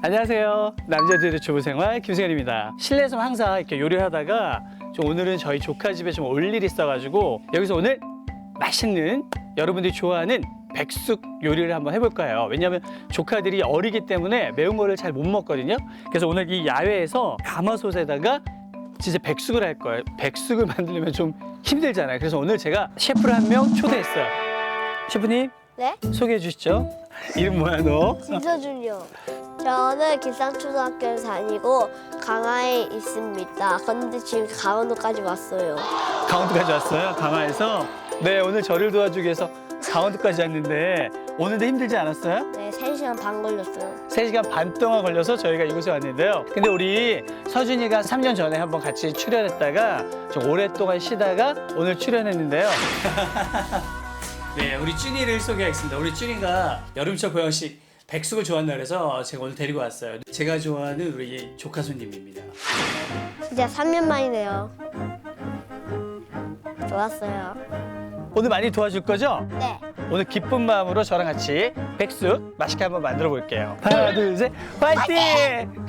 안녕하세요. 남자들의 주부생활 김승현입니다. 실내에서 항상 이렇게 요리하다가 좀 오늘은 저희 조카 집에 좀 올 일이 있어가지고 여기서 오늘 맛있는 여러분들이 좋아하는 백숙 요리를 한번 해볼 거예요. 왜냐하면 조카들이 어리기 때문에 매운 거를 잘 못 먹거든요. 그래서 오늘 이 야외에서 가마솥에다가 진짜 백숙을 할 거예요. 백숙을 만들려면 좀 힘들잖아요. 그래서 오늘 제가 셰프를 한 명 초대했어요. 셰프님 네? 소개해 주시죠. 이름 뭐야 너? 김서준이요. 저는 길상초등학교를 다니고 강화에 있습니다. 근데 지금 강원도까지 왔어요. 강원도까지 왔어요? 강화에서? 네, 오늘 저를 도와주기 위해서 강원도까지 왔는데 오늘도 힘들지 않았어요? 네, 3시간 반 걸렸어요. 3시간 반 동안 걸려서 저희가 이곳에 왔는데요. 근데 우리 서준이가 3년 전에 한번 같이 출연했다가 좀 오랫동안 쉬다가 오늘 출연했는데요. 네, 우리 쭈니를 소개하겠습니다. 우리 쭈니가 여름철 보양식 백숙을 좋아한다 그래서 제가 오늘 데리고 왔어요. 제가 좋아하는 우리 조카 손님입니다. 진짜 3년 만이네요. 좋았어요. 오늘 많이 도와줄 거죠? 네. 오늘 기쁜 마음으로 저랑 같이 백숙 맛있게 한번 만들어 볼게요. 하나, 둘, 셋, 화이팅!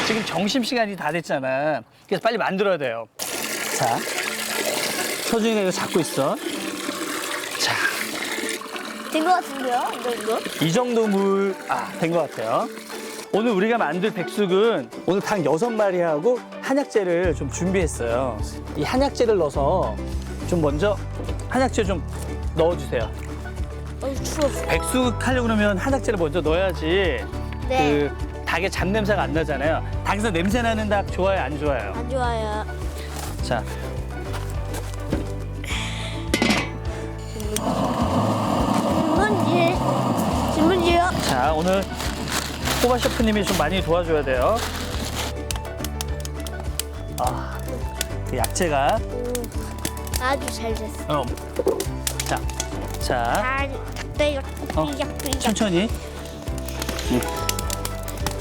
지금 점심시간이 다 됐잖아. 그래서 빨리 만들어야 돼요. 자, 서준이가 이거 잡고 있어. 자, 된 것 같은데요? 이거? 이 정도 물, 된 것 같아요. 오늘 우리가 만들 백숙은 오늘 닭 6마리하고 한약재를 좀 준비했어요. 이 한약재를 넣어서 좀 먼저 한약재 좀 넣어주세요. 추워. 백숙 하려고 그러면 한약재를 먼저 넣어야지 네. 그 닭의 잡냄새가 안 나잖아요. 닭에서 냄새 나는 닭 좋아요, 안 좋아요? 안 좋아요. 자. 신문지요? 자, 오늘 호바 셰프님이 좀 많이 도와줘야 돼요. 그 약재가 아주 잘 됐어. 자, 자, 천천히.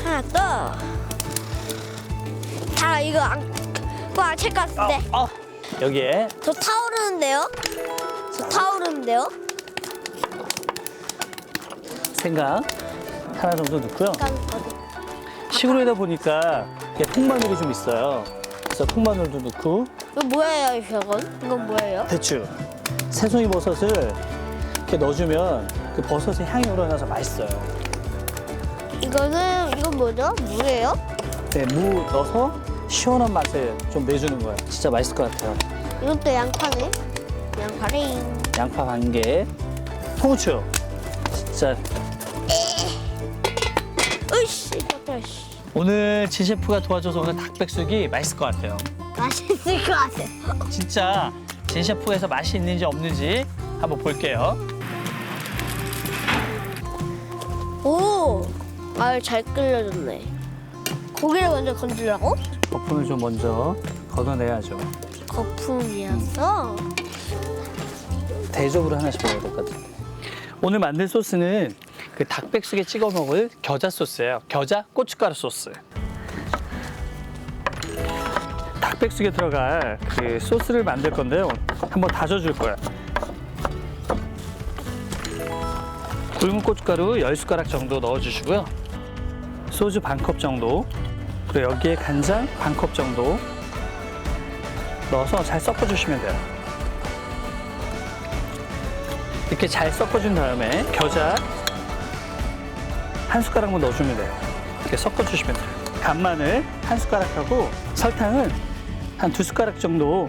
하나 더. 다 이거 안 찰 것 같은데. 여기에 저 타오르는데요? 저 타오르는데요? 생강 하나 정도 넣고요. 깜깜. 시골에다 보니까 이게 통마늘이 좀 있어요. 그래서 통마늘도 넣고 이거 뭐예요, 이건? 이건 뭐예요? 대추, 새송이 버섯을 이렇게 넣어주면 그 버섯의 향이 우러나서 맛있어요. 이건 뭐죠? 물이에요? 네, 무 넣어서 시원한 맛을 좀 내주는 거예요. 진짜 맛있을 것 같아요. 이건 또 양파네. 양파래. 양파 반 개, 통후추. 진짜 으이씨, 이것도 씨. 오늘 지 셰프가 도와줘서 오늘 닭백숙이 맛있을 것 같아요. 맛있을 것 같아. 진짜 진 셰프에서 맛이 있는지 없는지 한번 볼게요. 오, 아유 잘 끓여졌네. 고기를 먼저 건지려고? 거품을 좀 먼저 걷어내야죠. 거품이었어. 대접으로 하나씩 먹어야 될 것 같아요. 오늘 만든 소스는 그 닭백숙에 찍어 먹을 겨자 소스예요. 겨자 고춧가루 소스. 닭백숙에 들어갈 그 소스를 만들 건데요. 한번 다져줄 거예요. 굵은 고춧가루 10숟가락 정도 넣어주시고요. 소주 반컵 정도, 그리고 여기에 간장 반컵 정도 넣어서 잘 섞어주시면 돼요. 이렇게 잘 섞어준 다음에 겨자 한 숟가락만 넣어주면 돼요. 이렇게 섞어주시면 돼요. 간마늘 한 숟가락하고 설탕을 한 2숟가락 정도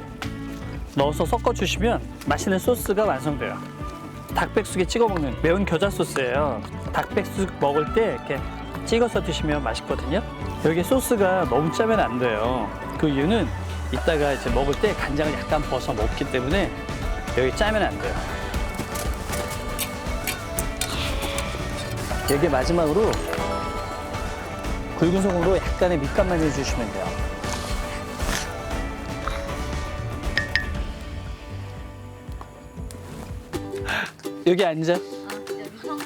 넣어서 섞어주시면 맛있는 소스가 완성돼요. 닭백숙에 찍어 먹는 매운 겨자 소스예요. 닭백숙 먹을 때 이렇게 찍어서 드시면 맛있거든요. 여기 소스가 너무 짜면 안 돼요. 그 이유는 이따가 이제 먹을 때 간장을 약간 벗어 먹기 때문에 여기 짜면 안 돼요. 여기 마지막으로 굵은 소금으로 약간의 밑간만 해주시면 돼요. 여기 앉아. 여기 성에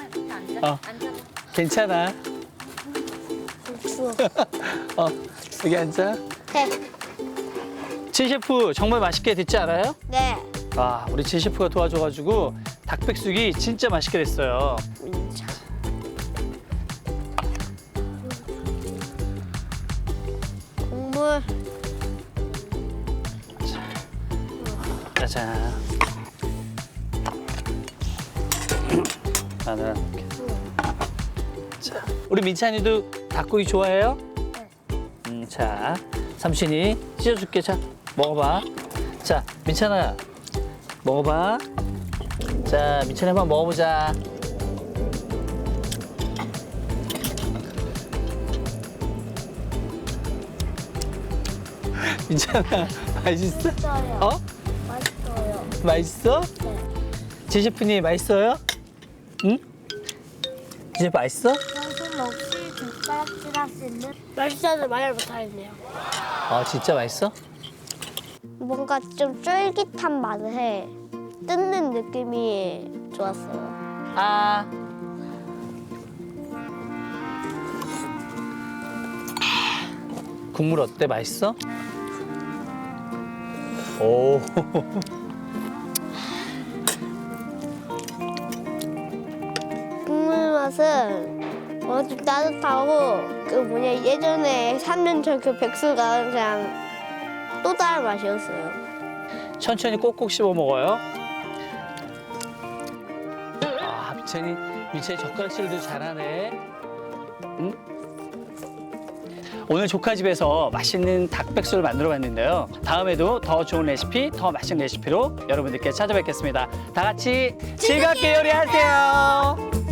앉아? 앉아. 괜찮아. 추워. 여기 앉아. 네. 지 셰프 정말 맛있게 됐지 않아요? 네. 우리 지 셰프가 도와줘가지고 닭백숙이 진짜 맛있게 됐어요. 민차. 국물. 짜잔. 마늘. 자, 우리 민찬이도 닭고기 좋아해요? 네. 자, 삼촌이 찢어줄게. 자, 먹어봐. 자, 민찬아, 먹어봐. 자, 민찬이 한번 먹어보자. 민찬아, 맛있어? 맛있어요. 어? 맛있어요. 맛있어? 네. 제 셰프님 맛있어요? 응? 제 셰프 맛있어? 당신 혹시 젓가락질 할 수 있는? 맛있어서 말을 못하겠네요. 아, 진짜 맛있어? 뭔가 좀 쫄깃한 맛을 해. 뜯는 느낌이 좋았어요. 아. 국물 어때? 맛있어? 오. 국물 맛은 좀 따뜻하고 그 뭐냐 예전에 3년 전 그 백수가 그냥 또 다른 맛이었어요. 천천히 꼭꼭 씹어 먹어요. 아, 미찬이 젓가락질도 잘하네. 응? 오늘 조카집에서 맛있는 닭백숙을 만들어 봤는데요. 다음에도 더 좋은 레시피, 더 맛있는 레시피로 여러분들께 찾아뵙겠습니다. 다 같이 즐겁게 요리하세요.